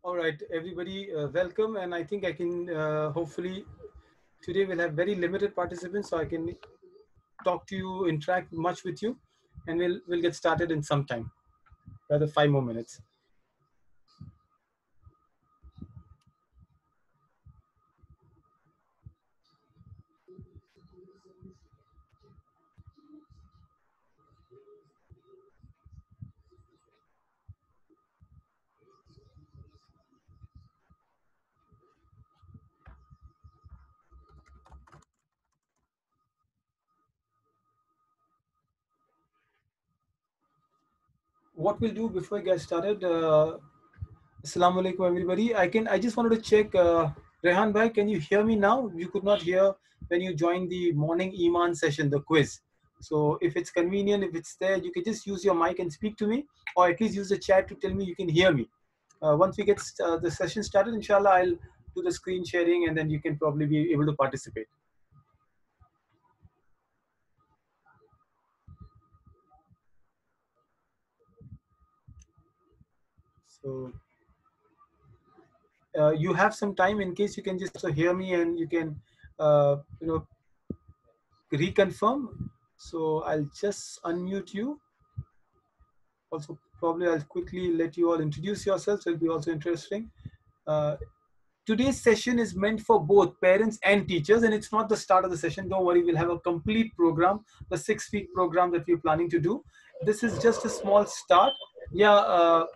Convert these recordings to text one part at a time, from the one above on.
All right, everybody, welcome. And I think I can hopefully today we'll have very limited participants, so I can talk to you, interact much with you, and we'll get started in some time, rather 5 more minutes. What we'll do before we get started, Assalamu alaikum, everybody. I just wanted to check, Rehan bhai, can you hear me now? You could not hear when you joined the morning Iman session, the quiz. So if it's convenient, if it's there, you can just use your mic and speak to me, or at least use the chat to tell me you can hear me. Once we get the session started, inshallah, I'll do the screen sharing, and then you can probably be able to participate. So you have some time in case you can just hear me, and you can reconfirm. So I'll just unmute you. Also, probably I'll quickly let you all introduce yourselves. It'll be also interesting. Uh, Today's session is meant for both parents and teachers, and it's not the start of the session. Don't worry, we'll have a complete program, the 6-week program that we're planning to do. This is just a small start. Yeah,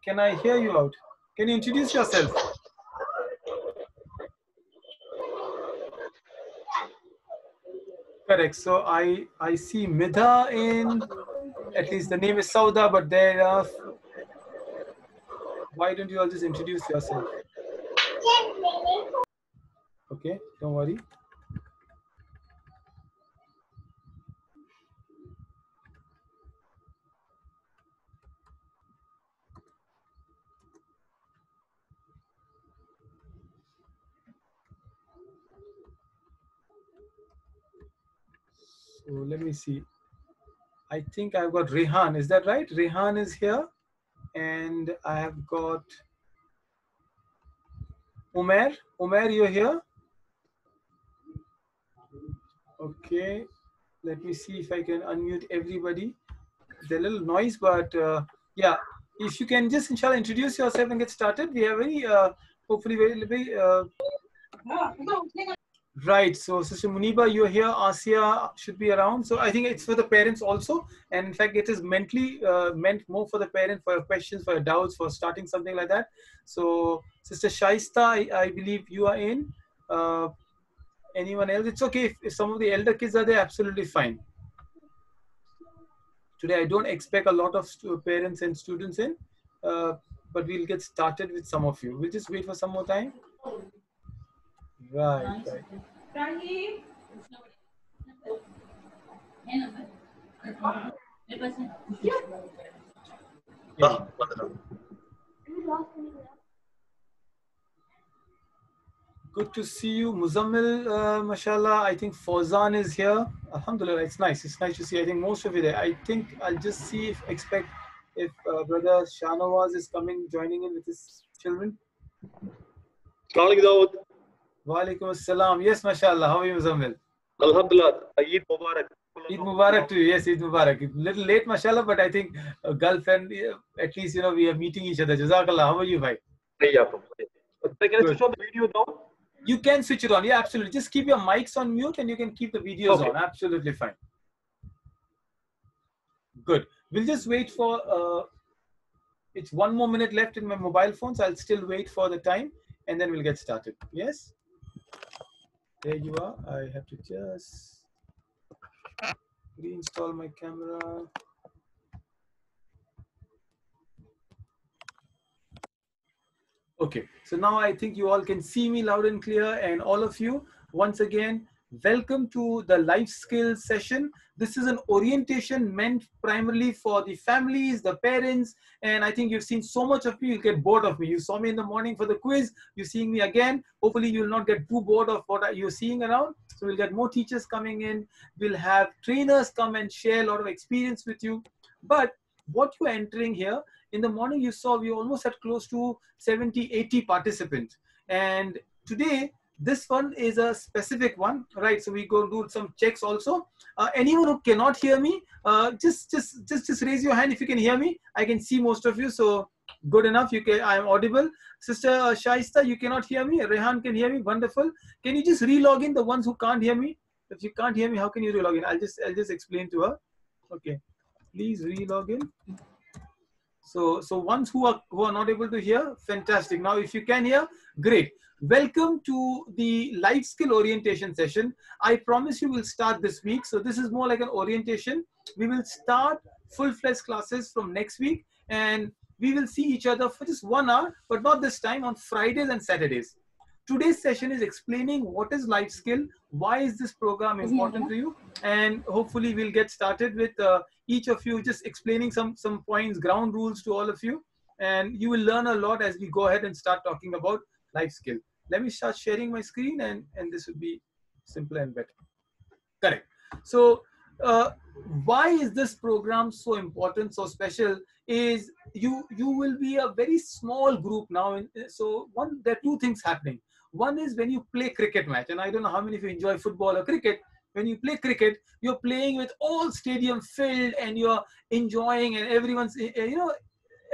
can I hear you out? Can you introduce yourself? Correct. So I see Midha in, at least the name is Sauda, but there are, why don't you all just introduce yourself? Okay, don't worry. So let me see. I think I've got Rehan. Is that right? Rehan is here. And I have got Umair. Umair, you're here? Okay. Let me see if I can unmute everybody. There's a little noise, but yeah. If you can just, inshallah, introduce yourself and get started. We have very, hopefully, very right. So, Sister Muniba, you're here. Asia should be around. So, I think it's for the parents also. And in fact, it is meant more for the parent, for your questions, for your doubts, for starting something like that. So, Sister Shaista, I believe you are in. Anyone else? It's okay if some of the elder kids are there, absolutely fine. Today, I don't expect a lot of parents and students in, but we'll get started with some of you. We'll just wait for some more time. Right, right. Yeah. Good to see you, Muzammil. Mashallah, I think Fawzan is here. Alhamdulillah, it's nice. It's nice to see. I think most of you there. I think I'll just see if brother Shanawaz is coming, joining in with his children. Walaikum assalam. Yes, mashallah. How are you, Muzammil? Alhamdulillah. Eid Mubarak. Eid Mubarak to you. Yes, Eid Mubarak. A little late, mashallah, but I think Gulf and at least, we are meeting each other. Jazakallah. How are you, bhai? Can I switch on the video now? You can switch it on. Yeah, absolutely. Just keep your mics on mute and you can keep the videos on. Absolutely fine. Good. We'll just wait for, it's 1 more minute left in my mobile phone, so I'll still wait for the time and then we'll get started. Yes? There you are. I have to just reinstall my camera. Okay, so now I think you all can see me loud and clear, and all of you, once again, welcome to the life skills session. This is an orientation meant primarily for the families, the parents, and I think you've seen so much of me, you'll get bored of me. You saw me in the morning for the quiz, you're seeing me again. Hopefully you'll not get too bored of what you're seeing around. So we'll get more teachers coming in. We'll have trainers come and share a lot of experience with you. But what you're entering here In the morning, you saw we almost had close to 70, 80 participants. And today, this one is a specific one, right? So we go do some checks also. Anyone who cannot hear me, just raise your hand if you can hear me. I can see most of you, so good enough. I am audible. Sister Shaista, you cannot hear me. Rehan can hear me. Wonderful. Can you just re-log in the ones who can't hear me? If you can't hear me, how can you re-log in? I'll just explain to her. Okay, please re-log in. So ones who are not able to hear, fantastic. Now, if you can hear, great. Welcome to the life skill orientation session. I promise you we'll start this week. So this is more like an orientation. We will start full-fledged classes from next week, and we will see each other for just 1 hour, but not this time, on Fridays and Saturdays. Today's session is explaining what is life skill, why is this program important to you, and hopefully we'll get started with each of you just explaining some points, ground rules to all of you, and you will learn a lot as we go ahead and start talking about life skill. Let me start sharing my screen, and this will be simpler and better. Correct. So why is this program so important, so special? Is you will be a very small group now. So there are two things happening. One is when you play cricket match, and I don't know how many of you enjoy football or cricket. When you play cricket, you're playing with all stadium filled, and you're enjoying, and everyone's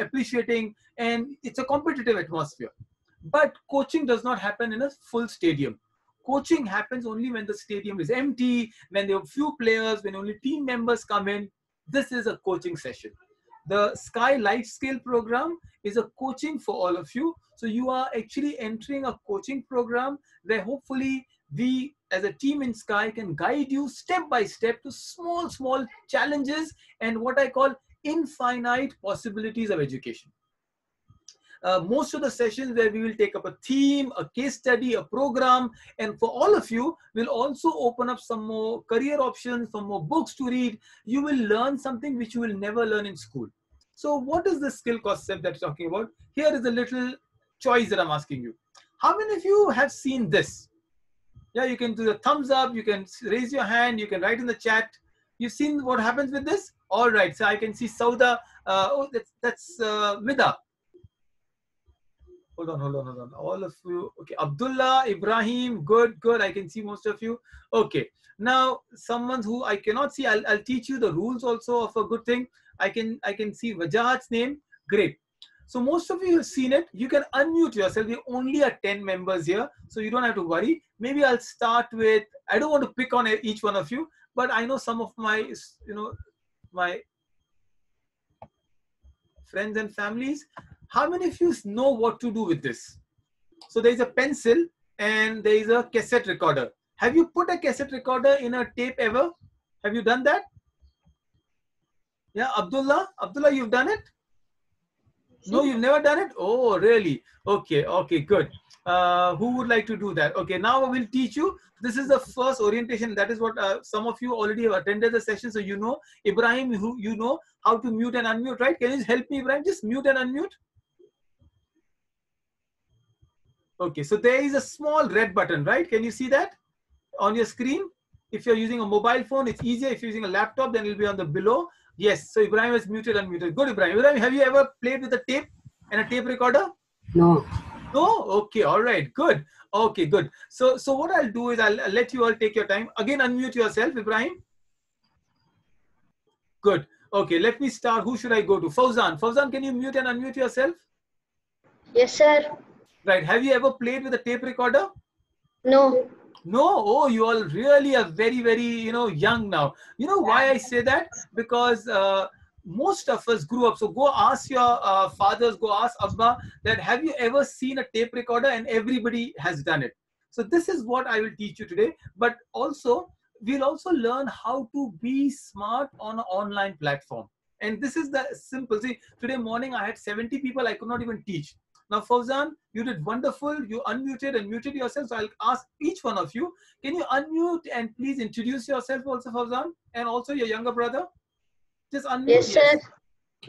appreciating, and it's a competitive atmosphere. But coaching does not happen in a full stadium. Coaching happens only when the stadium is empty, when there are few players, when only team members come in. This is a coaching session. The Sky Life Skill program is a coaching for all of you. So you are actually entering a coaching program where hopefully we as a team in Sky can guide you step by step to small challenges and what I call infinite possibilities of education. Most of the sessions where we will take up a theme, a case study, a program, and for all of you, we'll also open up some more career options, some more books to read. You will learn something which you will never learn in school. So what is the skill concept that you're talking about? Here is a little choice that I'm asking you. How many of you have seen this? Yeah, you can do the thumbs up, you can raise your hand, you can write in the chat. You've seen what happens with this? All right, so I can see Sauda. Oh, that's Mida. Hold on. All of you. Okay, Abdullah, Ibrahim, good. I can see most of you. Okay, now someone who I cannot see, I'll teach you the rules also of a good thing. I can see Wajahat's name. Great. So most of you have seen it. You can unmute yourself. We only are 10 members here, so you don't have to worry. Maybe I'll start with, I don't want to pick on each one of you, but I know some of my, my friends and families. How many of you know what to do with this? So there's a pencil and there is a cassette recorder. Have you put a cassette recorder in a tape ever? Have you done that? Yeah, Abdullah, you've done it? No, you've never done it? Oh, really? Okay, good. Who would like to do that? Okay, now I will teach you. This is the first orientation. That is what some of you already have attended the session. So you know, Ibrahim, you know how to mute and unmute, right? Can you help me, Ibrahim? Just mute and unmute. Okay, so there is a small red button, right? Can you see that on your screen? If you're using a mobile phone, it's easier. If you're using a laptop, then it'll be on the below. Yes, so Ibrahim is muted, unmuted. Good, Ibrahim. Ibrahim, have you ever played with a tape and a tape recorder? No. No? Okay, all right, good. Okay, good. So what I'll do is I'll let you all take your time. Again, unmute yourself, Ibrahim. Good. Okay, let me start. Who should I go to? Fauzan. Fauzan, can you mute and unmute yourself? Yes, sir. Right. Have you ever played with a tape recorder? No. No? Oh, you all really are very, very, young now. You know why I say that? Because most of us grew up. So go ask your fathers, go ask Abba that have you ever seen a tape recorder, and everybody has done it. So this is what I will teach you today. But also, we'll also learn how to be smart on an online platform. And this is the simple. See, today morning I had 70 people. I could not even teach. Now, Fauzan, you did wonderful. You unmuted and muted yourself. So I'll ask each one of you, can you unmute and please introduce yourself also, Fauzan, and also your younger brother? Just unmute. Yes, sir.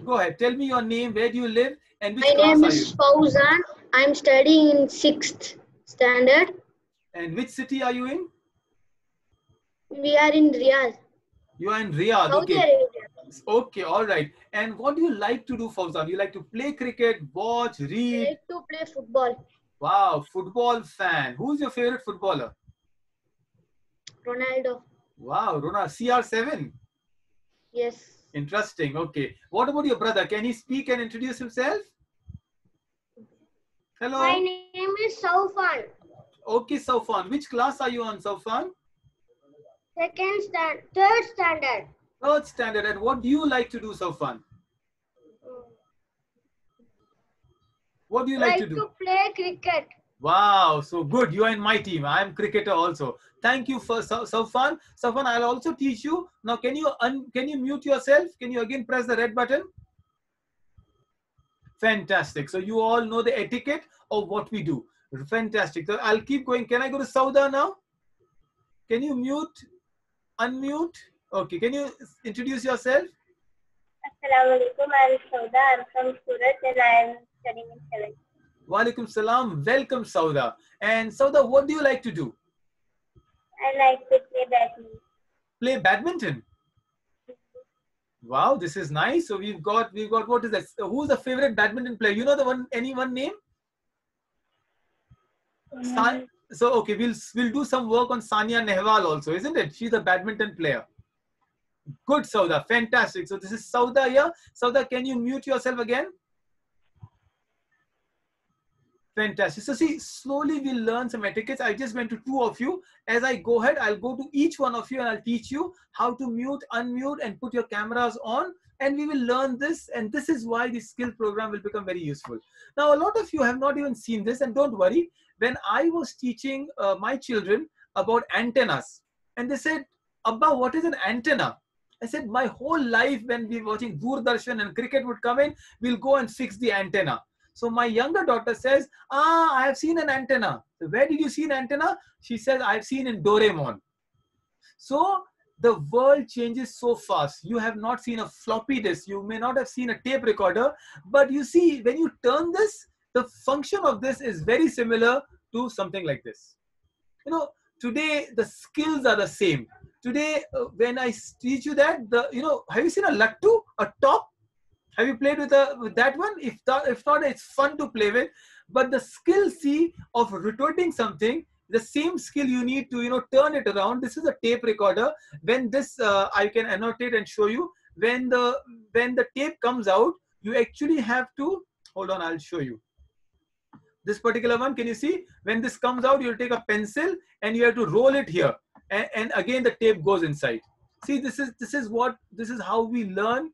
Go ahead. Tell me your name, where do you live, and which My class name are you? is Fauzan. I'm studying in 6th standard. And which city are you in? We are in Riyadh. You are in Riyadh. Saudi Okay. Arabia. Okay, all right. And what do you like to do, Fauzan? You like to play cricket, watch, I read? like to play football. Wow, football fan. Who's your favorite footballer? Ronaldo. Wow, Ronaldo, CR7. Yes. Interesting. Okay. What about your brother? Can he speak and introduce himself? Hello. My name is Saufan. Okay, Saufan. Which class are you on, Saufan? Third standard. Third standard. And what do you like to do, Saufan? What do you like to do? to play cricket. Wow, so good. You are in my team. I am cricketer also. Thank you for Saufan. Saufan, I'll also teach you. Now, can you mute yourself? Can you again press the red button? Fantastic. So you all know the etiquette of what we do. Fantastic. So I'll keep going. Can I go to Sauda now? Can you mute, unmute? Okay. Can you introduce yourself? Assalamu alaikum. I am Sauda. I am from Surat and I am studying in 7th. Walaikum salam. Welcome, Sauda. And Sauda, what do you like to do? I like to play badminton. Play badminton. Wow, this is nice. So we've got what is that? Who's the favorite badminton player? You know the one, any one name? So okay, we'll do some work on Sania Nehwal also, isn't it? She's a badminton player. Good, Sauda. Fantastic. So this is Sauda here. Sauda, can you mute yourself again? Fantastic. So see, slowly we'll learn some etiquettes. I just went to two of you. As I go ahead, I'll go to each one of you and I'll teach you how to mute, unmute, and put your cameras on. And we will learn this. And this is why the skill program will become very useful. Now, a lot of you have not even seen this. And don't worry, when I was teaching my children about antennas, and they said, Abba, what is an antenna? I said, my whole life when we were watching Doordarshan and cricket would come in, we'll go and fix the antenna. So my younger daughter says, I have seen an antenna. So where did you see an antenna? She says, I've seen in Doraemon. So the world changes so fast. You have not seen a floppy disk. You may not have seen a tape recorder. But you see, when you turn this, the function of this is very similar to something like this. You know, today the skills are the same. Today, when I teach you that, have you seen a lattu, a top? Have you played with that one? If not, it's fun to play with. But the skill, see, of rotating something, the same skill you need to, turn it around. This is a tape recorder. When this, I can annotate and show you. When the tape comes out, you actually have to, hold on, I'll show you. This particular one, can you see? When this comes out, you'll take a pencil and you have to roll it here. And again, the tape goes inside. See, this is how we learn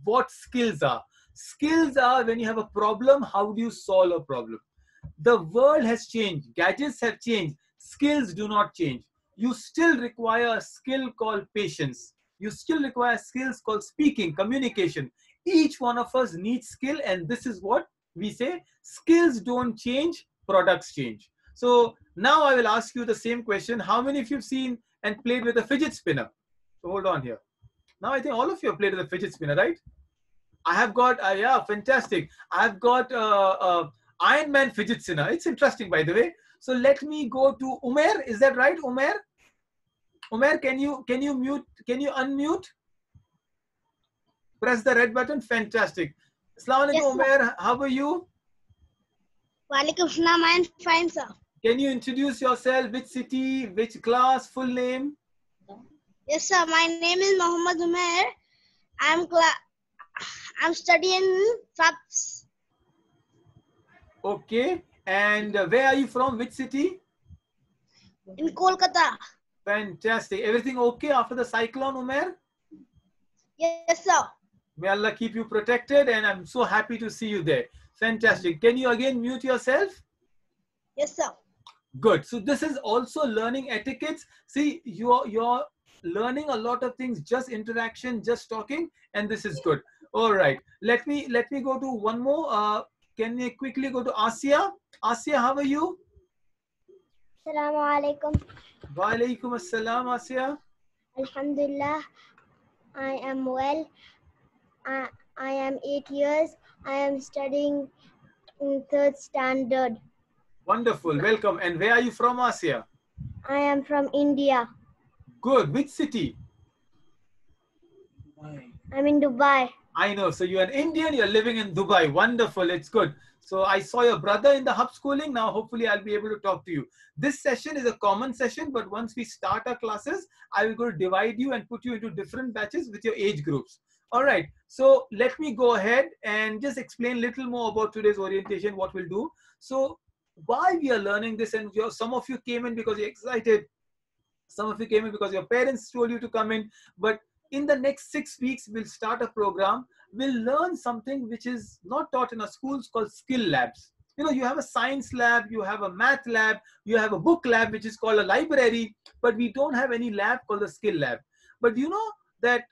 what skills are. Skills are when you have a problem, how do you solve a problem? The world has changed. Gadgets have changed. Skills do not change. You still require a skill called patience. You still require skills called speaking, communication. Each one of us needs skill, and this is what we say. Skills don't change, products change. So now I will ask you the same question. How many of you have seen and played with a fidget spinner? So hold on here. Now I think all of you have played with a fidget spinner, right? I have got, yeah, fantastic. I've got Iron Man fidget spinner. It's interesting, by the way. So let me go to Umair. Is that right, Umair? Umair, can you mute? Can you unmute? Press the red button. Fantastic. Assalamu alaikum, Yes, Umair. How are you? Walaikum salam. I am fine, sir. Can you introduce yourself? Which city? Which class? Full name? Yes, sir. My name is Muhammad Umair. I'm studying FAPS. Okay. And where are you from? Which city? In Kolkata. Fantastic. Everything okay after the cyclone, Umair? Yes, sir. May Allah keep you protected, and I'm so happy to see you there. Fantastic. Can you again mute yourself? Yes, sir. Good. So this is also learning etiquettes. See, you're learning a lot of things, just interaction, just talking, and this is good. All right. Let me go to one more. Can we quickly go to Asia? Asia, how are you? Assalamu alaikum. Wa alaikum assalam, Asia. Alhamdulillah. I am well. I am 8 years. I am studying in 3rd standard. Wonderful. Welcome. And where are you from, Asia? I am from India. Good. Which city? I'm in Dubai. I know. So you're an Indian, you're living in Dubai. Wonderful. It's good. So I saw your brother in the hub schooling. Now, hopefully I'll be able to talk to you. This session is a common session, but once we start our classes, I will go to divide you and put you into different batches with your age groups. All right. So let me go ahead and just explain a little more about today's orientation, what we'll do. So why we are learning this, and some of you came in because you're excited. Some of you came in because your parents told you to come in, but in the next 6 weeks, we'll start a program. We'll learn something which is not taught in our schools called skill labs. You know, you have a science lab, you have a math lab, you have a book lab, which is called a library, but we don't have any lab called the skill lab. But you know that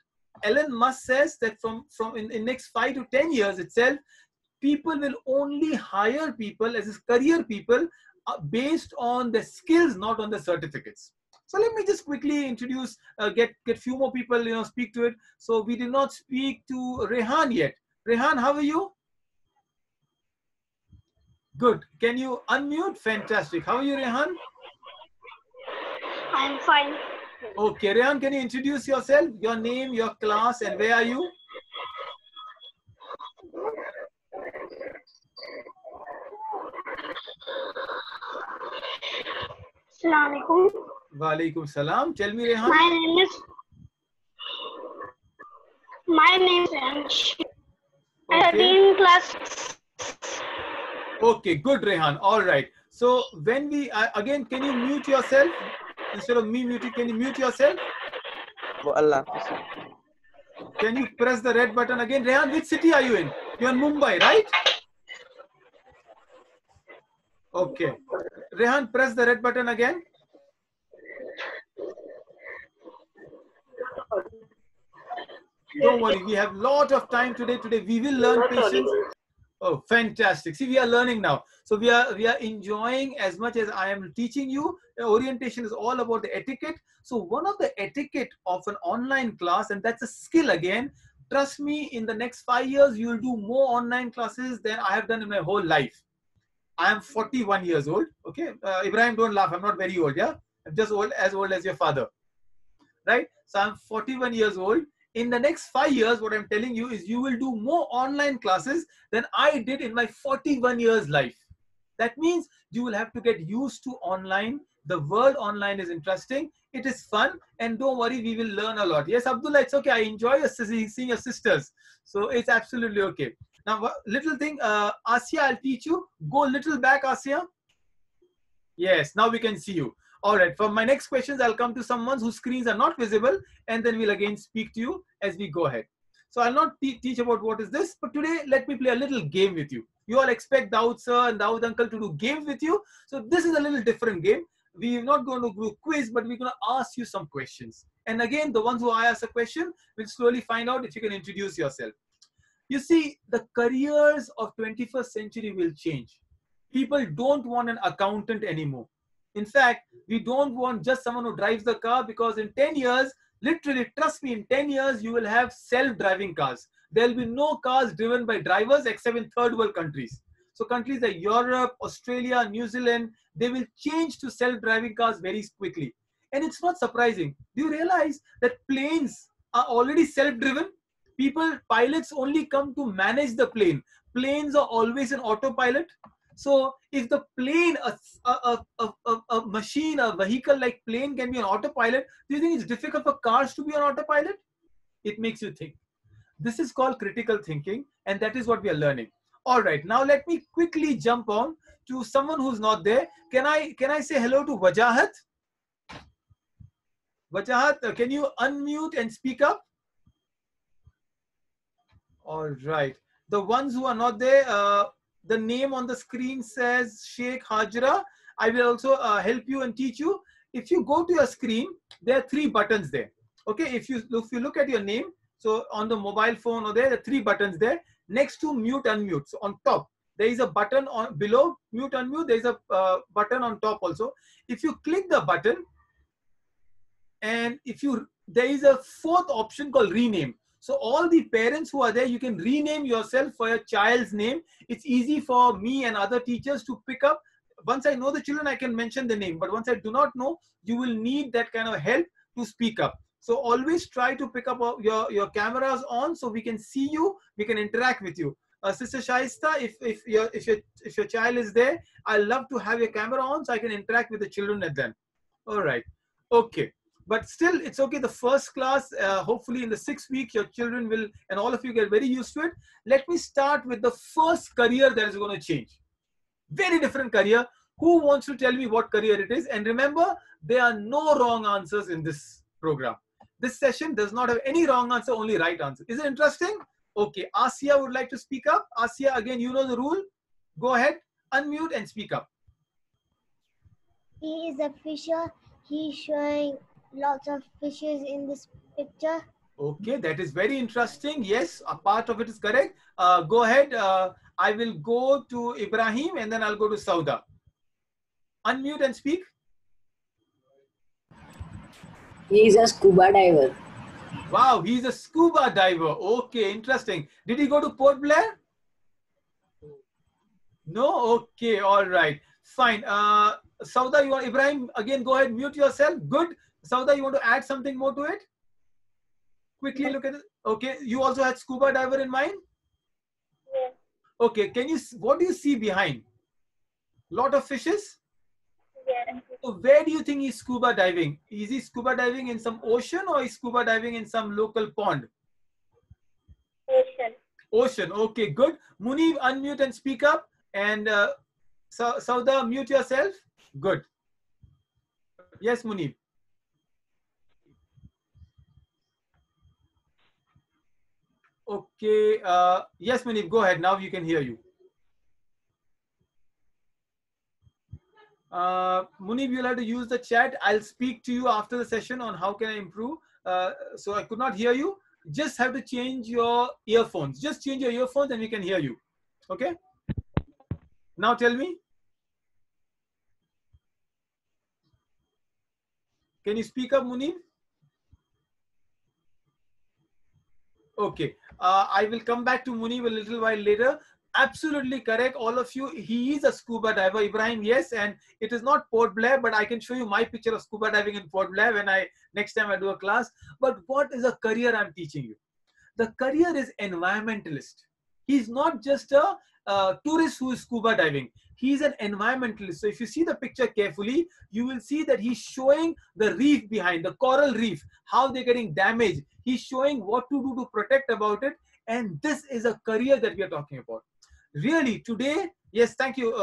Elon Musk says that from in next 5 to 10 years itself, people will only hire people as career people based on the skills, not on the certificates. So let me just quickly introduce, get few more people, speak to it. So we did not speak to Rehan yet. Rehan, how are you? Good. Can you unmute? Fantastic. How are you, Rehan? I'm fine. Okay, Rehan, can you introduce yourself, your name, your class, and where are you? Assalamualaikum. Walaikum salam. Tell me, Rehan. My name is Ansh. I'm Okay. studying class. Okay, good, Rehan. All right. So when we, again, can you mute yourself? Instead of me muting, can you mute yourself? Can you press the red button again? Rehan, which city are you in? You're in Mumbai, right? Okay. Rehan, press the red button again. Don't worry, we have a lot of time today. Today we will learn patience. Oh, fantastic. See, we are learning now. So we are enjoying as much as I am teaching you. Orientation is all about the etiquette. So one of the etiquette of an online class, and that's a skill again, trust me, in the next 5 years, you will do more online classes than I have done in my whole life. I am 41 years old. Okay. Ibrahim, don't laugh. I'm not very old. Yeah. I'm just old as your father. Right. So I'm 41 years old. In the next 5 years, what I'm telling you is you will do more online classes than I did in my 41 years life. That means you will have to get used to online. The world online is interesting. It is fun. And don't worry, we will learn a lot. Yes, Abdullah, it's okay. I enjoy seeing your sisters. So it's absolutely okay. Now, little thing, Asya, I'll teach you. Go a little back, Asya. Yes, now we can see you. All right, for my next questions, I'll come to someone whose screens are not visible, and then we'll again speak to you as we go ahead. So I'll not teach about what is this, but today let me play a little game with you. You all expect Dawood sir and Dawood uncle to do games with you. So this is a little different game. We're not going to do quiz, but we're going to ask you some questions. And again, the ones who I ask a question will slowly find out if you can introduce yourself. You see, the careers of 21st century will change. People don't want an accountant anymore. In fact, we don't want just someone who drives the car, because in 10 years, literally, trust me, in 10 years, you will have self-driving cars. There will be no cars driven by drivers except in third world countries. So countries like Europe, Australia, New Zealand, they will change to self-driving cars very quickly. And it's not surprising. Do you realize that planes are already self-driven? Pilots only come to manage the plane. Planes are always in autopilot. So if the plane, a machine, a vehicle like plane can be on autopilot, do you think it's difficult for cars to be on autopilot? It makes you think. This is called critical thinking, and that is what we are learning. All right, now let me quickly jump on to someone who's not there. Can I say hello to Wajahat? Wajahat, can you unmute and speak up? All right. The ones who are not there, the name on the screen says Sheikh Hajra. I will also help you and teach you. If you go to your screen, there are 3 buttons there. Okay, if you look at your name, so on the mobile phone or there are 3 buttons there. Next to mute, unmute. So on top, there is a button on below mute, unmute. There is a button on top also. If you click the button, and there is a 4th option called rename. So all the parents who are there, you can rename yourself for your child's name. It's easy for me and other teachers to pick up. Once I know the children, I can mention the name. But once I do not know, you will need that kind of help to speak up. So always try to pick up your cameras on so we can see you, we can interact with you. Sister Shaista, if your child is there, I love to have your camera on so I can interact with the children at them. All right. Okay. But still, it's okay. The first class, hopefully in the 6th week, your children will, and all of you get very used to it. Let me start with the first career that is going to change. Very different career. Who wants to tell me what career it is? And remember, there are no wrong answers in this program. This session does not have any wrong answer, only right answer. Is it interesting? Okay. Asia would like to speak up. Asia, again, you know the rule. Go ahead, unmute and speak up. He is a fisher. He's showing lots of fishes in this picture. Okay, that is very interesting. Yes, a part of it is correct. Go ahead. I will go to Ibrahim and then I'll go to Sauda. Unmute and speak. He is a scuba diver. Wow, he's a scuba diver. Okay, interesting. Did he go to Port Blair? No? Okay, all right. Fine. Sauda, you want Ibrahim, again, go ahead, mute yourself. Good. Sauda, you want to add something more to it? Quickly look at it. Okay, you also had scuba diver in mind? Yes. Okay, what do you see behind? Lot of fishes? Yes. So where do you think he's scuba diving? Is he scuba diving in some ocean or is scuba diving in some local pond? Ocean. Ocean. Okay, good. Munib, unmute and speak up. And Sauda, mute yourself. Good. Yes, Munib. Okay. Yes, Munib, go ahead. Now you can hear you. Munib, you'll have to use the chat. I'll speak to you after the session on how can I improve. So I could not hear you. Just have to change your earphones. Just change your earphones and we can hear you. Okay. Now tell me. Can you speak up, Munib? Okay. I will come back to Munib a little while later. Absolutely correct, all of you. He is a scuba diver, Ibrahim. Yes, and it is not Port Blair, but I can show you my picture of scuba diving in Port Blair when next time I do a class. But what is a career I'm teaching you? The career is environmentalist. He's not just a tourist who is scuba diving. He's an environmentalist. So if you see the picture carefully, you will see that he's showing the reef behind, the coral reef, how they're getting damaged. He's showing what to do to protect about it. And this is a career that we are talking about. Really, today, yes, thank you.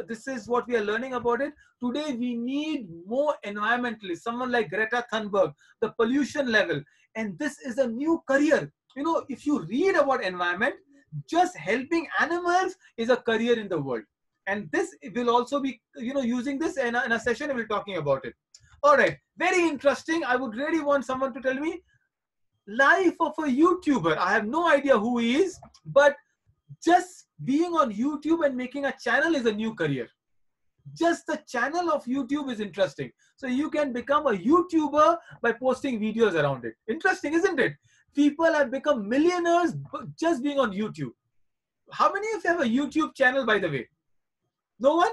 This is what we are learning about it. Today, we need more environmentalists, someone like Greta Thunberg, the pollution level. And this is a new career. You know, if you read about environment, just helping animals is a career in the world. And this will also be, you know, using this in a session, we'll be talking about it. All right, very interesting. I would really want someone to tell me life of a YouTuber. I have no idea who he is, but just being on YouTube and making a channel is a new career. Just the channel of YouTube is interesting. So you can become a YouTuber by posting videos around it. Interesting, isn't it? People have become millionaires just being on YouTube. How many of you have a YouTube channel, by the way? No one?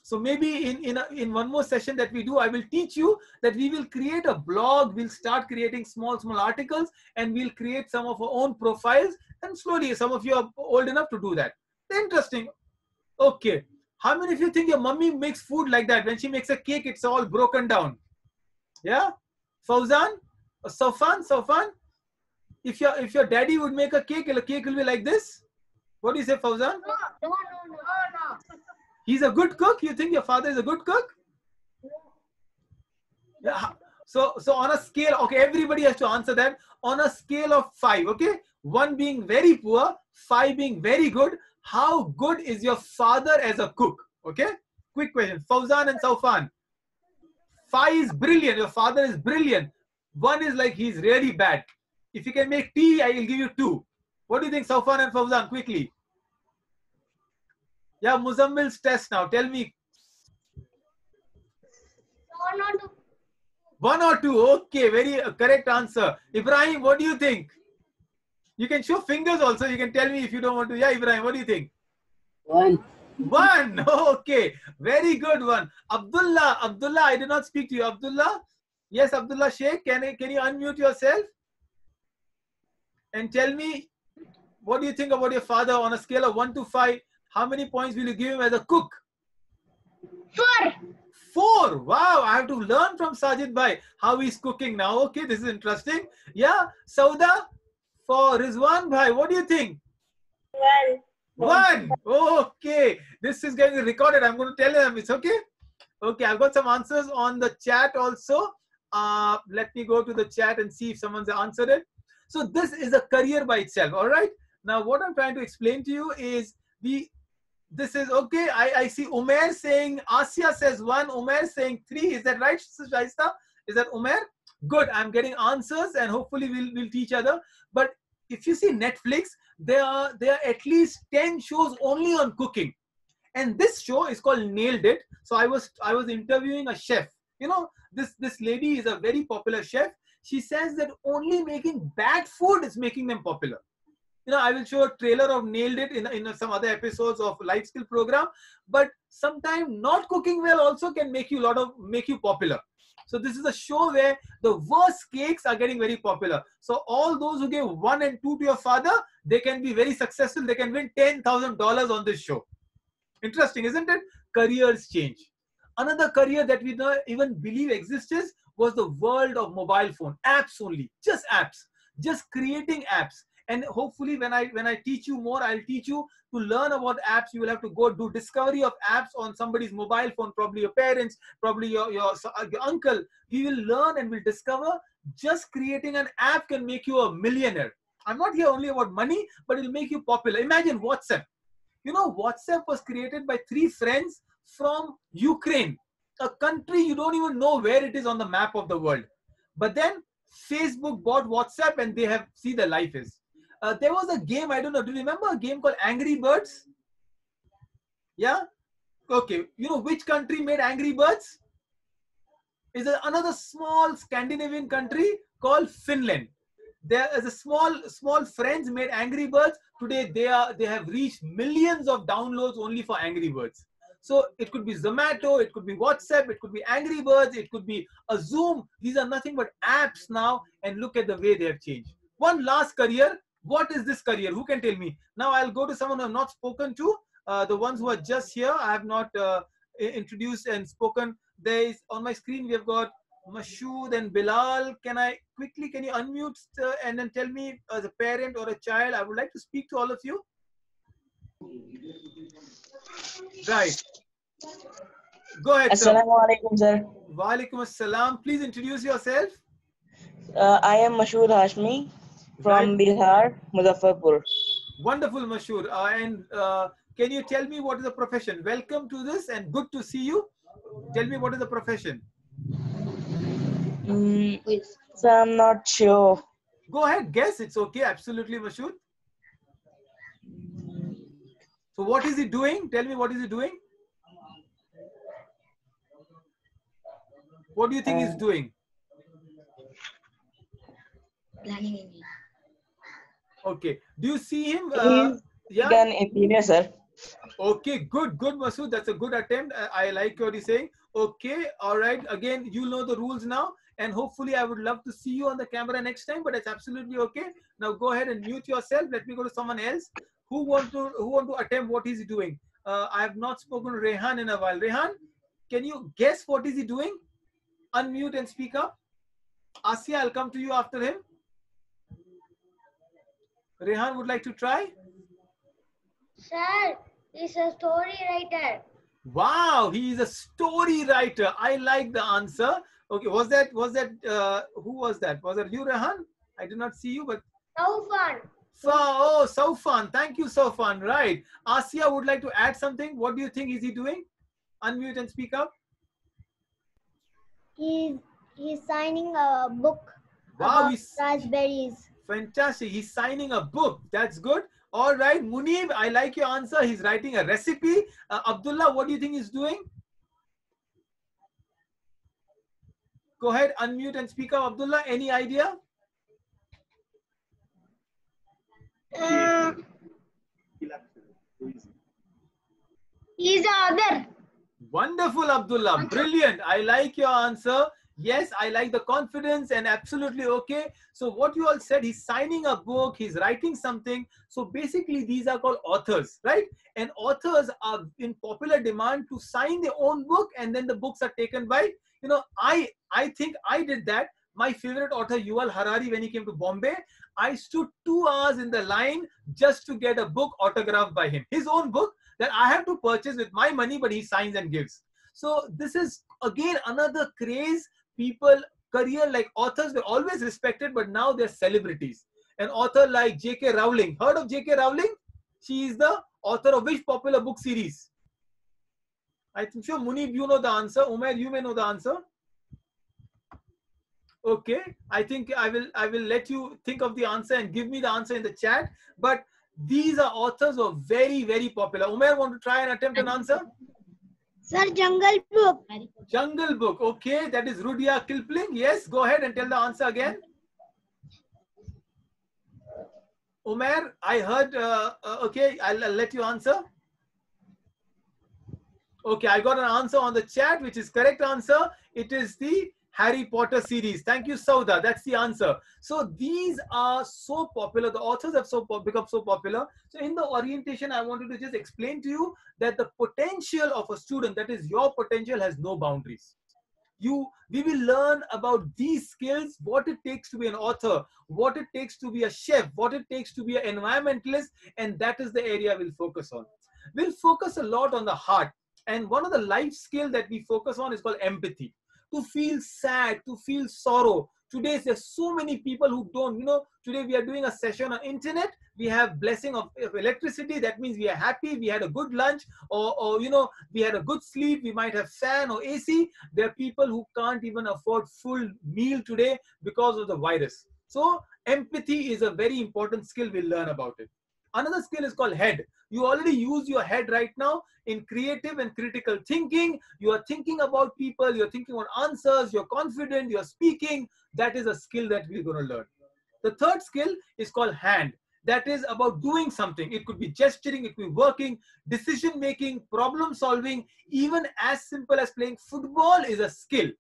So maybe in one more session that we do, I will teach you that we will create a blog. We'll start creating small articles and we'll create some of our own profiles. And slowly, some of you are old enough to do that. Interesting. Okay. How many of you think your mummy makes food like that? When she makes a cake, it's all broken down. Yeah? Fauzan? Sofan? If your daddy would make a cake will be like this? What do you say, Fauzan? No. He's a good cook? You think your father is a good cook? Yeah. So on a scale, okay, everybody has to answer that. On a scale of 5, okay? 1 being very poor, 5 being very good. How good is your father as a cook? Okay? Quick question. Fauzan and Saufan. 5 is brilliant. Your father is brilliant. 1 is like he's really bad. If you can make tea, I will give you 2. What do you think, Saufan and Fauzan? Quickly. Yeah, Muzammil's test now. Tell me. 1 or 2. Okay, very correct answer. Ibrahim, what do you think? You can show fingers also. You can tell me if you don't want to. Yeah, Ibrahim, what do you think? 1. 1. Okay, very good one. Abdullah, I did not speak to you. Abdullah, Yes, Abdullah Sheikh, can you unmute yourself and tell me, what do you think about your father on a scale of 1 to 5? How many points will you give him as a cook? 4. 4. Wow, I have to learn from Sajid Bhai how he's cooking now. Okay, this is interesting. Yeah, Sauda, for Rizwan Bhai, what do you think? 1. 1. Okay, this is getting recorded. I'm going to tell them it's okay. Okay, I've got some answers on the chat also. Let me go to the chat and see if someone's answered it. So this is a career by itself. All right. Now, what I'm trying to explain to you is this is okay. I see Umair saying, Asya says 1, Umair saying 3. Is that right, Shaista? Is that Umair? Good. I'm getting answers and hopefully we'll teach other. But if you see Netflix, there are at least 10 shows only on cooking. And this show is called Nailed It. So I was interviewing a chef. You know, this lady is a very popular chef. She says that only making bad food is making them popular. You know, I will show a trailer of Nailed It in some other episodes of Life Skill program. But sometimes not cooking well also can make you popular. So this is a show where the worst cakes are getting very popular. So all those who give 1 and 2 to your father, they can be very successful. They can win $10,000 on this show. Interesting, isn't it? Careers change. Another career that we don't even believe exists was the world of mobile phone. Apps only, just apps, just creating apps. And hopefully when I teach you more, I'll teach you to learn about apps. You will have to go do discovery of apps on somebody's mobile phone, probably your parents, probably your uncle. We will learn and we'll discover just creating an app can make you a millionaire. I'm not here only about money, but it'll make you popular. Imagine WhatsApp. You know, WhatsApp was created by 3 friends from Ukraine, a country you don't even know where it is on the map of the world. But then Facebook bought WhatsApp and they have, see the life is. There was a game, I don't know, do you remember a game called Angry Birds? Yeah? Okay, you know which country made Angry Birds? Is another small Scandinavian country called Finland. There is a small friends made Angry Birds. Today they have reached millions of downloads only for Angry Birds. So it could be Zomato, it could be WhatsApp, it could be Angry Birds, it could be a Zoom. These are nothing but apps now, and look at the way they have changed. One last career. What is this career? Who can tell me? Now I'll go to someone who I've not spoken to. The ones who are just here, I have not introduced and spoken. There is on my screen we have got Mashood and Bilal. Can you unmute and then tell me as a parent or a child? I would like to speak to all of you. Right. Go ahead, sir. Assalamu alaikum, sir. Wa alaikum assalam. Please introduce yourself. I am Mashoor Hashmi from Bihar, Muzaffarpur. Wonderful, Mashoor. Can you tell me what is the profession? Welcome to this and good to see you. Tell me what is the profession. So I'm not sure. Go ahead, guess. It's okay. Absolutely, Mashoor. So what is he doing? Tell me, what is he doing? What do you think he's doing? Okay. Do you see him? He's an engineer, sir. Okay, good, Masood. That's a good attempt. I like what he's saying. Okay, all right. Again, you know the rules now, and hopefully, I would love to see you on the camera next time. But it's absolutely okay. Now go ahead and mute yourself. Let me go to someone else who want to attempt what he's doing. I have not spoken to Rehan in a while. Rehan, can you guess what is he doing? Unmute and speak up. Asya, I'll come to you after him. Rehan would like to try. Sir, he's a story writer. Wow, he is a story writer. I like the answer. Okay, who was that? Was that you, Rehan? I did not see you, but Taufan. Oh, Saufan. Thank you, Saufan. Right. Asya would like to add something. What do you think is he doing? Unmute and speak up. He's signing a book Wow, about raspberries. Fantastic. He's signing a book. That's good. All right, Munib, I like your answer. He's writing a recipe. Abdullah, what do you think he's doing? Go ahead, unmute and speak up. Abdullah, any idea? He's the other. Wonderful, Abdullah. Brilliant. I like your answer. Yes, I like the confidence and absolutely okay. So what you all said, he's signing a book, he's writing something. So basically these are called authors, right? And authors are in popular demand to sign their own book, and then the books are taken by, I think I did that. My favorite author, Yuval Harari, when he came to Bombay, I stood 2 hours in the line just to get a book autographed by him. His own book that I have to purchase with my money, but he signs and gives. So this is again another craze. People, career like authors, they're always respected, but now they're celebrities. An author like J.K. Rowling. Heard of J.K. Rowling? She is the author of which popular book series? I'm sure Munib, you know the answer. Umair, you may know the answer. Okay, I think I will let you think of the answer and give me the answer in the chat. But these are authors who are very, very popular. Umair, want to try and attempt an answer? Sir, Jungle Book. Jungle Book. Okay, that is Rudyard Kipling. Yes, go ahead and tell the answer again. Umair, I heard. Okay, I'll let you answer. Okay, I got an answer on the chat, which is correct answer. It is the Harry Potter series. Thank you, Sauda. That's the answer. So these are so popular. The authors have become so popular. So in the orientation, I wanted to just explain to you that the potential of a student, that is your potential, has no boundaries. We will learn about these skills, what it takes to be an author, what it takes to be a chef, what it takes to be an environmentalist, and that is the area we'll focus on. We'll focus a lot on the heart. And one of the life skills that we focus on is called empathy. To feel sad, to feel sorrow. Today, there's so many people who don't, today we are doing a session on internet. We have blessing of electricity. That means we are happy. We had a good lunch or we had a good sleep. We might have fan or AC. There are people who can't even afford full meal today because of the virus. So empathy is a very important skill. We'll learn about it. Another skill is called head. You already use your head right now in creative and critical thinking. You are thinking about people, you're thinking about answers, you're confident, you're speaking. That is a skill that we're going to learn. The third skill is called hand. That is about doing something. It could be gesturing, it could be working, decision making, problem solving. Even as simple as playing football is a skill.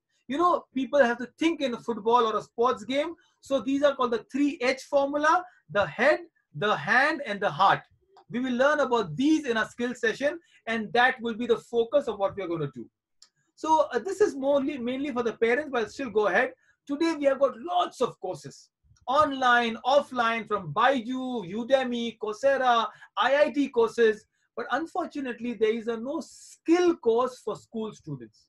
People have to think in a football or a sports game. So these are called the 3H formula: the head, the hand, and the heart. We will learn about these in a skill session, and that will be the focus of what we are going to do. So this is mainly for the parents, but I'll still go ahead. Today we have got lots of courses, online, offline, from Baiju, Udemy, Coursera, IIT courses. But unfortunately, there is no skill course for school students.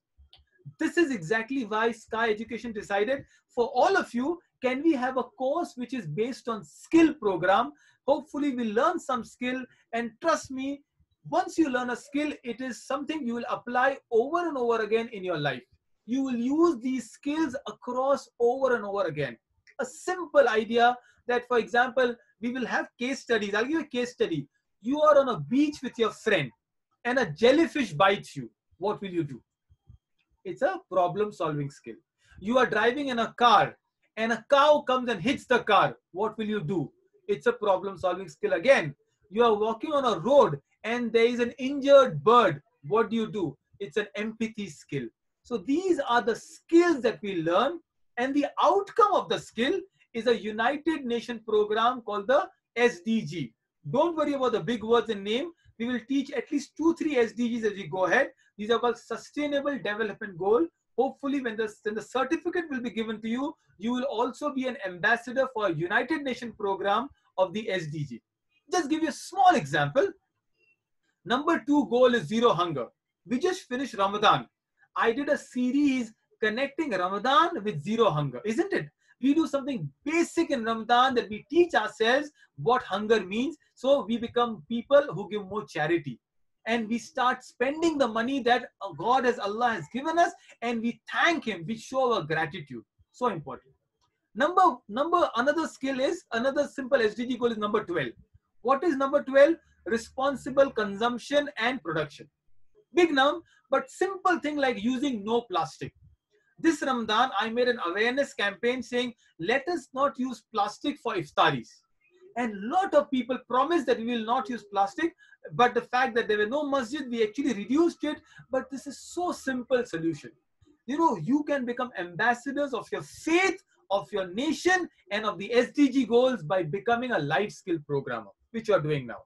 This is exactly why Sky Education decided, for all of you, can we have a course which is based on skill program? Hopefully we'll learn some skill, and trust me, once you learn a skill, it is something you will apply over and over again in your life. You will use these skills across over and over again. A simple idea that, for example, we will have case studies. I'll give you a case study. You are on a beach with your friend and a jellyfish bites you. What will you do? It's a problem solving skill. You are driving in a car and a cow comes and hits the car. What will you do? It's a problem solving skill again. You are walking on a road and there is an injured bird. What do? It's an empathy skill. So these are the skills that we learn, and the outcome of the skill is a United Nations program called the SDG. Don't worry about the big words and name. We will teach at least 2-3 SDGs as we go ahead. These are called Sustainable Development Goal. Hopefully when the certificate will be given to you, you will also be an ambassador for a United Nations program of the SDG. Just give you a small example. Number 2 goal is zero hunger. We just finished Ramadan. I did a series connecting Ramadan with zero hunger, isn't it? We do something basic in Ramadan, that we teach ourselves what hunger means. So we become people who give more charity. And we start spending the money that Allah has given us, and we thank Him. We show our gratitude. So important. Another skill is, another simple SDG goal is number 12. What is number 12? Responsible consumption and production. Big num, but simple thing like using no plastic. This Ramadan, I made an awareness campaign saying, let us not use plastic for iftaris. And a lot of people promised that we will not use plastic, but the fact that there were no masjid, we actually reduced it. But this is so simple solution. You know, you can become ambassadors of your faith, of your nation, and of the SDG goals by becoming a life skill programmer, which you are doing now.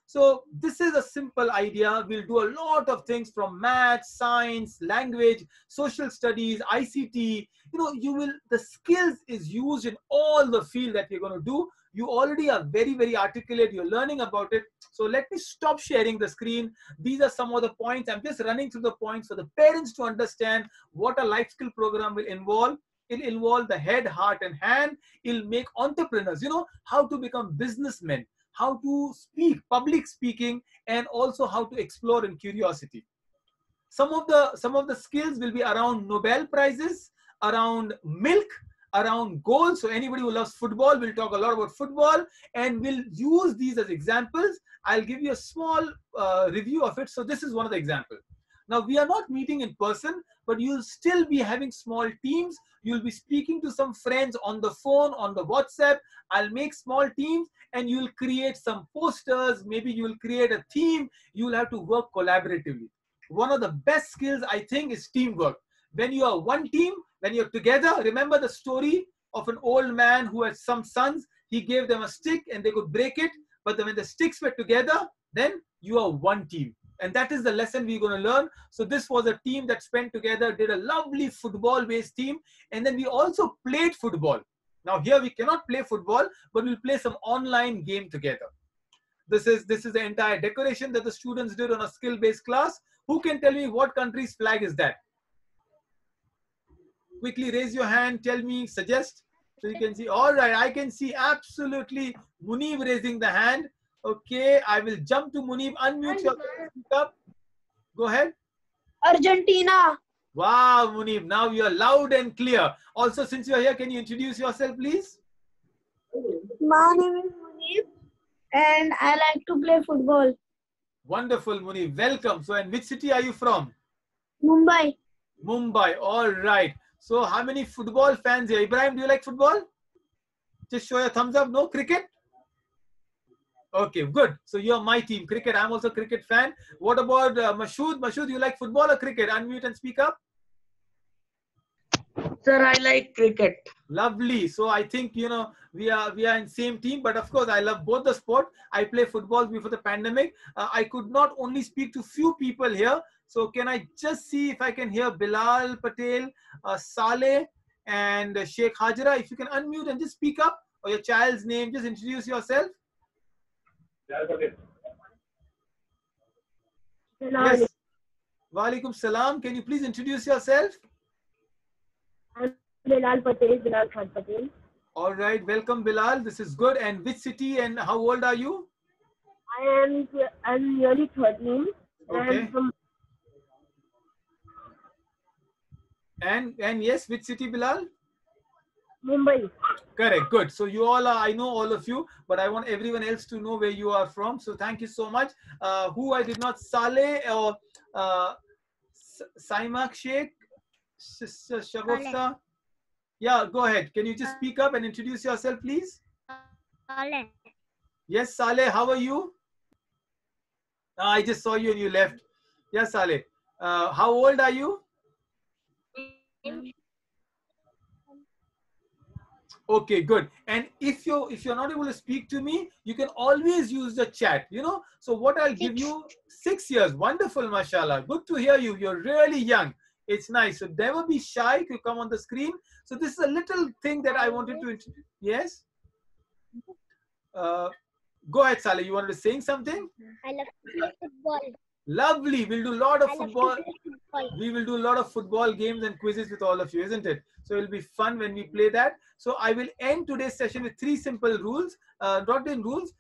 So this is a simple idea. We'll do a lot of things from math, science, language, social studies, ICT. You know, the skills is used in all the field that we're going to do. You already are very, very articulate. You're learning about it. So let me stop sharing the screen. These are some of the points. I'm just running through the points for the parents to understand what a life skill program will involve. It'll involve the head, heart, and hand. It'll make entrepreneurs, you know, how to become businessmen, how to speak, public speaking, and also how to explore in curiosity. Some of the skills will be around Nobel Prizes, around milk, around goals. So anybody who loves football, will talk a lot about football, and we'll use these as examples. I'll give you a small review of it. So this is one of the examples. Now, we are not meeting in person, but you'll still be having small teams. You'll be speaking to some friends on the phone, on the WhatsApp. I'll make small teams and you'll create some posters. Maybe you'll create a theme. You'll have to work collaboratively. One of the best skills, I think, is teamwork. When you are one team, when you're together, remember the story of an old man who had some sons. He gave them a stick and they could break it. But then when the sticks were together, then you are one team. And that is the lesson we're going to learn. So this was a team that spent together, did a lovely football-based team. And then we also played football. Now here we cannot play football, but we'll play some online game together. This is the entire decoration that the students did on a skill-based class. Who can tell me what country's flag is that? Quickly raise your hand, tell me, suggest. So you can see, all right, I can see absolutely Munib raising the hand. Okay, I will jump to Munib. Unmute your speak up. Go ahead. Argentina. Wow, Munib. Now you are loud and clear. Also, since you are here, can you introduce yourself, please? My name is Munib and I like to play football. Wonderful, Munib. Welcome. So, and which city are you from? Mumbai. Mumbai. All right. So, how many football fans here? Ibrahim, do you like football? Just show your thumbs up. No cricket? Okay, good. So you're my team, cricket. I'm also a cricket fan. What about Mashood? Mashood, you like football or cricket? Unmute and speak up. Sir, I like cricket. Lovely. So I think, you know, we are in same team, but of course I love both the sport. I play football before the pandemic. I could not only speak to few people here. So can I just see if I can hear Bilal Patel, Saleh, and Sheikh Hajra? If you can unmute and just speak up, or your child's name, just introduce yourself. Yes. Walaikum salam. Can you please introduce yourself? I'm Bilal Patel, Bilal Khan Patel. All right. Welcome, Bilal. This is good. And which city and how old are you? I'm nearly 13. Okay. And yes, which city, Bilal? Mumbai. Correct. Good. So you all are, I know all of you, but I want everyone else to know where you are from. So thank you so much. Who I did not, Saleh or Saimak Sheikh, Shagufta. Yeah, go ahead. Can you just speak up and introduce yourself, please? Saleh. Yes, Saleh, how are you? I just saw you and you left. Yes, Saleh. How old are you? Okay, good. And if you're not able to speak to me, you can always use the chat, you know. So what I'll give you, 6 years. Wonderful, mashallah. Good to hear you. You're really young. It's nice. So never be shy to come on the screen. So this is a little thing that I wanted to introduce. Yes? Go ahead, Saleh. You wanted to say something? I love to play football. Lovely. We'll do a lot of I love to football. play football. We will do a lot of football games and quizzes with all of you, isn't it? So it'll be fun when we play that. So I will end today's session with 3 simple rules. Not in rules.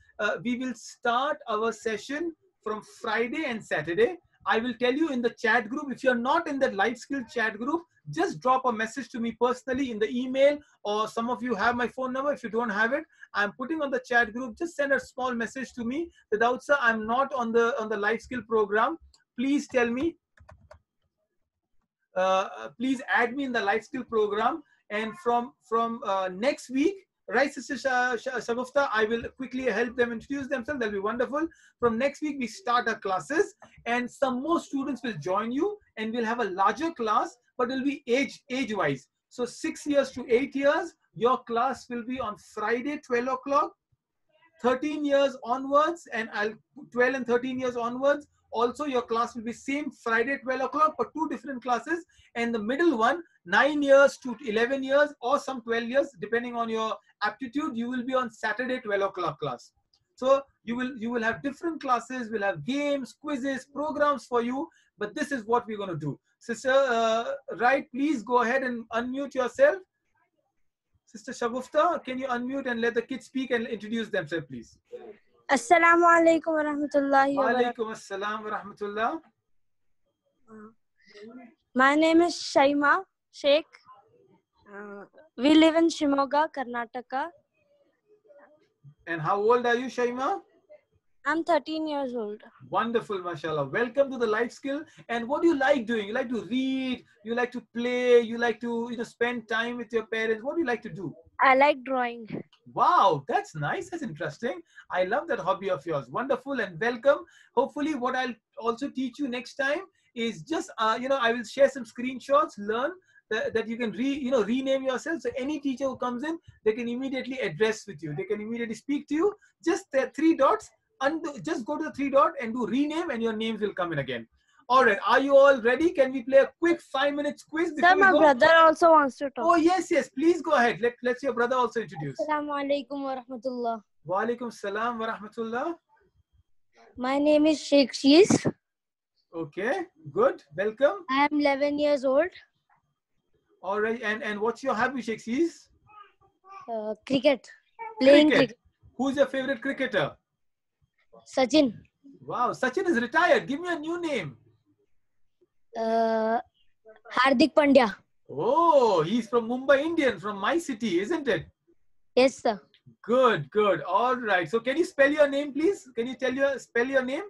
We will start our session from Friday and Saturday. I will tell you in the chat group. If you're not in that life skill chat group, just drop a message to me personally in the email, or some of you have my phone number. If you don't have it, I'm putting on the chat group. Just send a small message to me that, Daud, I'm not on the life skill program. Please tell me. Please add me in the life skill program. And from next week, Right, Sister Shagufta, I will quickly help them introduce themselves. That'll be wonderful. From next week, we start our classes, and some more students will join you, and we'll have a larger class, but it'll be age-wise. So 6 years to 8 years, your class will be on Friday, 12 o'clock. 13 years onwards, and 12 and 13 years onwards, also your class will be same Friday 12 o'clock for 2 different classes, and the middle one 9 years to 11 years or some 12 years depending on your aptitude, you will be on Saturday 12 o'clock class. So you will have different classes, we'll have games, quizzes, programs for you, but this is what we're going to do. Sister right, please go ahead and unmute yourself. Sister Shagufta, can you unmute and let the kids speak and introduce themselves, please? Assalamu alaikum wa rahmatullahi wa barakatuh. Alaikum assalam wa rahmatullah. My name is Shaima Sheikh. We live in Shimoga, Karnataka. And how old are you, Shaima? I'm 13 years old. Wonderful, mashallah. Welcome to the Life Skill. And what do you like doing? You like to read, you like to play, you like to spend time with your parents. What do you like to do? I like drawing. Wow, that's nice. That's interesting. I love that hobby of yours. Wonderful and welcome. Hopefully what I'll also teach you next time is just, I will share some screenshots, learn that you can rename yourself. So any teacher who comes in, they can immediately address with you. They can immediately speak to you. Just the 3 dots. Just go to the 3 dot and do rename, and your names will come in again. All right, are you all ready? Can we play a quick 5-minute quiz? Sir, my brother also wants to talk. Oh yes, please go ahead. Let's your brother also introduce. Assalamu alaikum wa rahmatullah. Wa alaikum salam wa rahmatullah. My name is Sheikh Shees. Okay, good. Welcome. I am 11 years old. All right, and what's your hobby, Sheikh Shees? Cricket. Playing cricket. Who's your favorite cricketer? Sachin. Wow, Sachin is retired. Give me a new name. Hardik Pandya. Oh, he's from Mumbai Indians, from my city, isn't it? Yes, sir. Good. All right. So can you spell your name, please? Can you spell your name?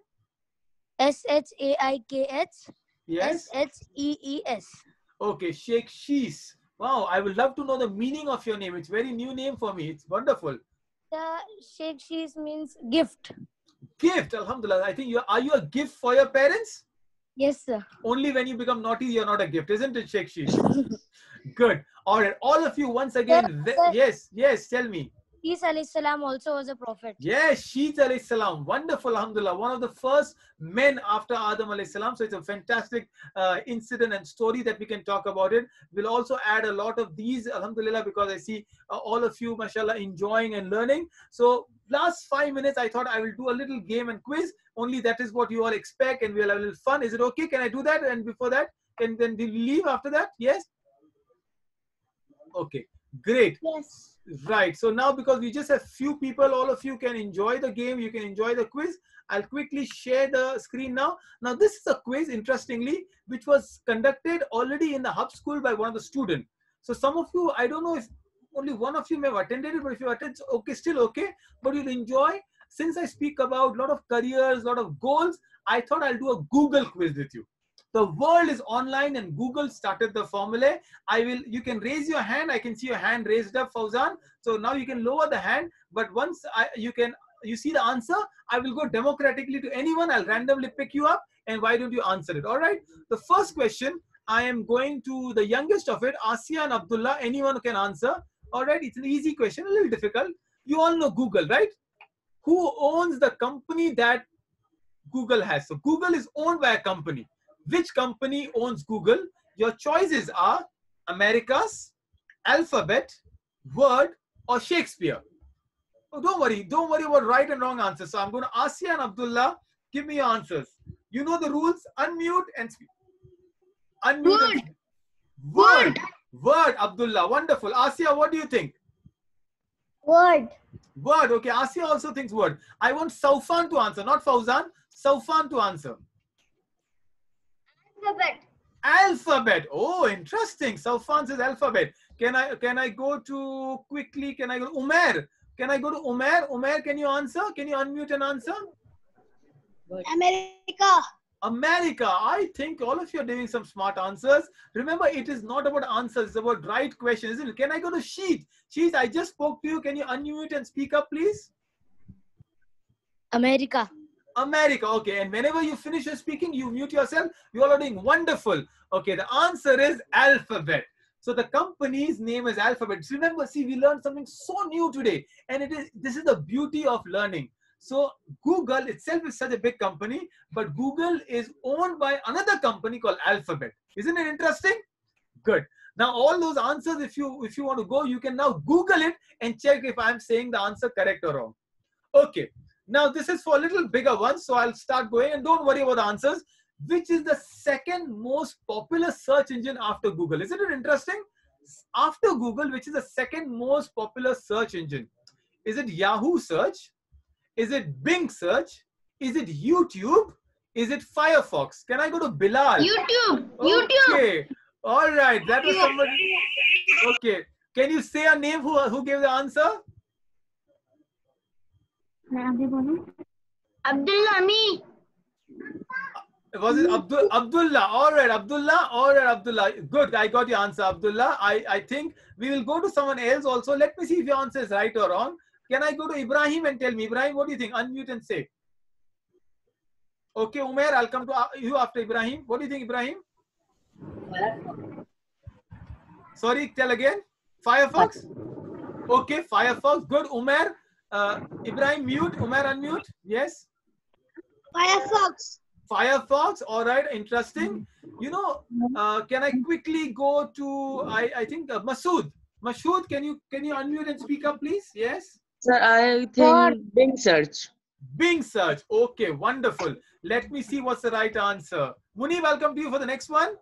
Shaikh. Yes. Shees. Okay, Sheikh Shees. Wow, I would love to know the meaning of your name. It's a very new name for me. It's wonderful. The Sheikh Shees means gift. Gift, alhamdulillah. I think are you a gift for your parents? Yes, sir. Only when you become naughty, you're not a gift, isn't it, Sheikh Shees? Good. All right, all of you once again. Yes, tell me. Shees alayhi salam also was a prophet. Yes, Shees alayhi salam. Wonderful, alhamdulillah. One of the first men after Adam alayhi salam. So it's a fantastic incident and story that we can talk about it. We'll also add a lot of these, alhamdulillah, because I see all of you, mashallah, enjoying and learning. So last 5 minutes, I thought I will do a little game and quiz. Only that is what you all expect, and we'll have a little fun. Is it okay? Can I do that? And before that, then we leave after that? Yes? Okay, great. Yes. Right. So now, because we just have few people, all of you can enjoy the game. You can enjoy the quiz. I'll quickly share the screen now. Now, this is a quiz, interestingly, which was conducted already in the Hub School by one of the students. So some of you, I don't know if only one of you may have attended it, but if you attend, okay, still okay. But you'll enjoy. Since I speak about a lot of careers, a lot of goals, I thought I'll do a Google quiz with you. The world is online and Google started the formula. You can raise your hand. I can see your hand raised up, Fauzan. So now you can lower the hand. But once you see the answer, I will go democratically to anyone. I'll randomly pick you up. And why don't you answer it? All right. The first question, I am going to the youngest of it, Asiya and Abdullah. Anyone can answer. All right. It's an easy question, a little difficult. You all know Google, right? Who owns the company that Google has? So Google is owned by a company. Which company owns Google? Your choices are Americas, Alphabet, Word, or Shakespeare. Oh, don't worry about right and wrong answers. So I'm going to Asiya and Abdullah, give me your answers. You know the rules. Unmute and speak. Unmute. Word. Word, Abdullah. Wonderful. Asiya, what do you think? Word. Word. Okay, Asiya also thinks word. I want Saufan to answer, not Fauzan. Saufan to answer. Alphabet. Alphabet. Oh, interesting. Saufan says alphabet. Can I go to quickly? Can I go to Umair? Can I go to Umair? Umair, can you answer? Can you unmute and answer? America. America. I think all of you are doing some smart answers. Remember, it is not about answers, it's about right questions, isn't it? Can I go to Sheet? Sheet, I just spoke to you. Can you unmute and speak up, please? America. America. Okay. And whenever you finish your speaking, you mute yourself. You all are doing wonderful. Okay. The answer is Alphabet. So the company's name is Alphabet. Remember, see, we learned something so new today. And this is the beauty of learning. So Google itself is such a big company, but Google is owned by another company called Alphabet. Isn't it interesting? Good. Now all those answers, if you want to go, you can now Google it and check if I'm saying the answer correct or wrong. Okay. Now this is for a little bigger ones, so I'll start going, and don't worry about the answers. Which is the second most popular search engine after Google? Isn't it interesting? After Google, which is the second most popular search engine? Is it Yahoo search? Is it Bing search? Is it YouTube? Is it Firefox? Can I go to Bilal? YouTube. Okay. All right. That was somebody. Okay. Can you say a name who gave the answer? Abdullah, me. Was it Abdullah? All right, Abdullah. All right, Abdullah. Good. I got your answer, Abdullah. I think we will go to someone else also. Let me see if your answer is right or wrong. Can I go to Ibrahim and tell me, Ibrahim, what do you think? Unmute and say. Okay, Umair, I'll come to you after Ibrahim. What do you think, Ibrahim? Sorry, tell again. Firefox? Okay, Firefox. Good. Umair. Ibrahim, mute. Umair, unmute. Yes. Firefox. Firefox. All right. Interesting. You know, can I quickly go to, I think, Masood. Masood, can you unmute and speak up, please? Yes. Sir, I think Bing search. Bing search. Okay, wonderful. Let me see what's the right answer. Muni, welcome to you for the next one.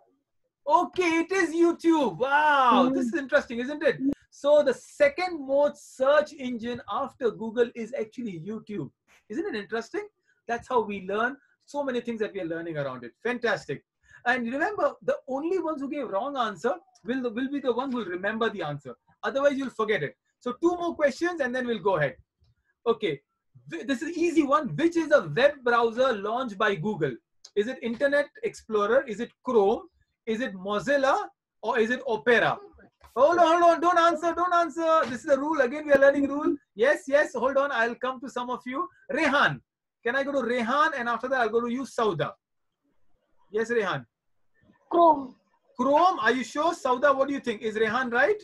Okay, it is YouTube. Wow, this is interesting, isn't it? So the second most search engine after Google is actually YouTube. Isn't it interesting? That's how we learn so many things that we are learning around it. Fantastic. And remember, the only ones who gave wrong answer will be the ones who will remember the answer. Otherwise, you'll forget it. So 2 more questions and then we'll go ahead. Okay. This is an easy one. Which is a web browser launched by Google? Is it Internet Explorer? Is it Chrome? Is it Mozilla? Or is it Opera? Hold on. Don't answer. This is a rule. Again, we are learning rule. Yes. Hold on. I'll come to some of you. Rehan. Can I go to Rehan? And after that, I'll go to you, Sauda. Yes, Rehan. Chrome. Chrome. Are you sure? Sauda, what do you think? Is Rehan right?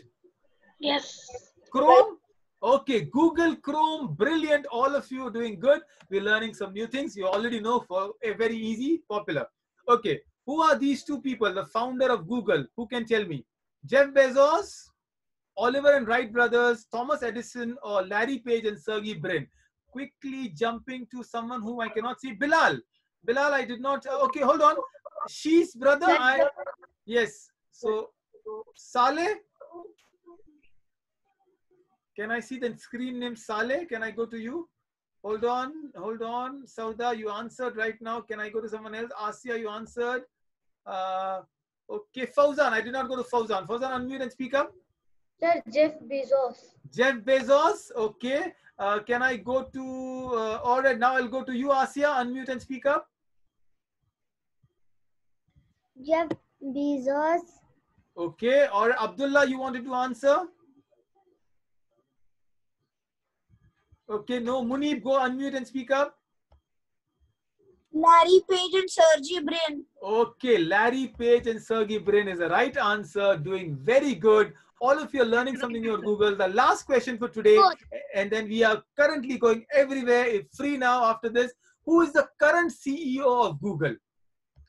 Yes. Chrome? Okay, Google Chrome, brilliant. All of you are doing good. We're learning some new things. You already know, for a very easy, popular. Okay, who are these 2 people, the founder of Google? Who can tell me? Jeff Bezos, Oliver and Wright brothers, Thomas Edison, or Larry Page and Sergey Brin? Quickly jumping to someone whom I cannot see. Bilal. Bilal, I did not. Okay, hold on. She's brother. Yes. So, Saleh. Can I see the screen name Saleh? Can I go to you? Hold on. Sauda, you answered right now. Can I go to someone else? Asia, you answered. Okay, Fauzan. I did not go to Fauzan. Fauzan, unmute and speak up. Sir, Jeff Bezos. Jeff Bezos. Okay. Can I go to, all right, now I'll go to you, Asia. Unmute and speak up. Jeff Bezos. Okay. Or Abdullah, you wanted to answer? Okay, no. Munib, go unmute and speak up. Larry Page and Sergey Brin. Okay, Larry Page and Sergey Brin is the right answer. Doing very good. All of you are learning something new on Google. The last question for today, and then we are currently going everywhere. It's free now after this. Who is the current CEO of Google?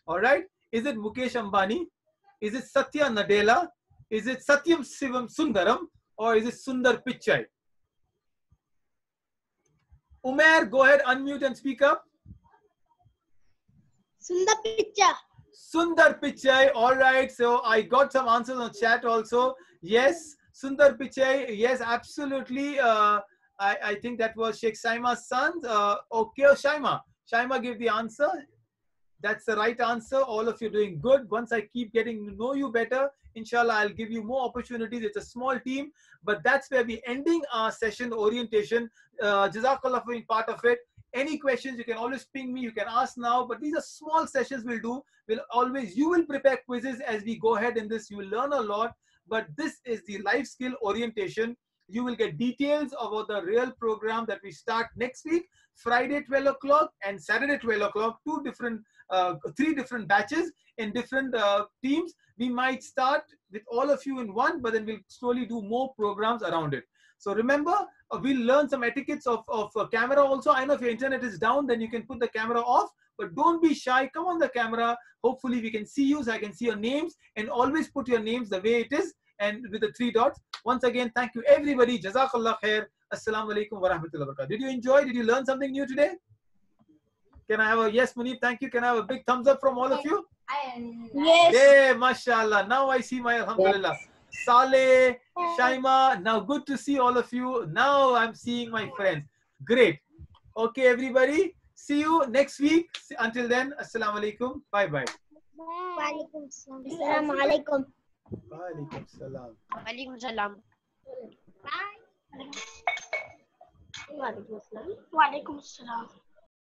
All right. Is it Mukesh Ambani? Is it Satya Nadella? Is it Satyam Sivam Sundaram? Or is it Sundar Pichai? Umair, go ahead, unmute and speak up. Sundar Pichai. Sundar Pichai. All right. So I got some answers on chat also. Yes, Sundar Pichai. Yes, absolutely. I think that was Sheikh Shaima's son. Okay, Shaima gave the answer. That's the right answer. All of you doing good. Once I keep getting to know you better, inshallah, I'll give you more opportunities. It's a small team, but that's where we're ending our session orientation. Jazakallah for being part of it. Any questions, you can always ping me. You can ask now. But these are small sessions we'll do. You will prepare quizzes as we go ahead in this. You will learn a lot. But this is the life skill orientation. You will get details about the real program that we start next week, Friday 12 o'clock and Saturday 12 o'clock, 3 different batches in different teams. We might start with all of you in one, but then we'll slowly do more programs around it. So remember, we'll learn some etiquettes of camera also. I know if your internet is down, then you can put the camera off, but don't be shy. Come on the camera. Hopefully we can see you, so I can see your names, and always put your names the way it is and with the 3 dots. Once again, thank you everybody. Jazakallah khair. Assalamu alaikum wa rahmatullahi wa barakatuh. Did you enjoy? Did you learn something new today? Can I have a yes, Munib? Thank you. Can I have a big thumbs up from all of you? Yes. Hey, mashallah. Now I see my alhamdulillah. Saleh, Shaima. Now good to see all of you. Now I'm seeing my friends. Great. Okay, everybody. See you next week. Until then, assalamu alaikum. Bye bye. Walaikum salam. Assalamu alaikum. Walaikum salam. Walaikum salam. Walaikum salam.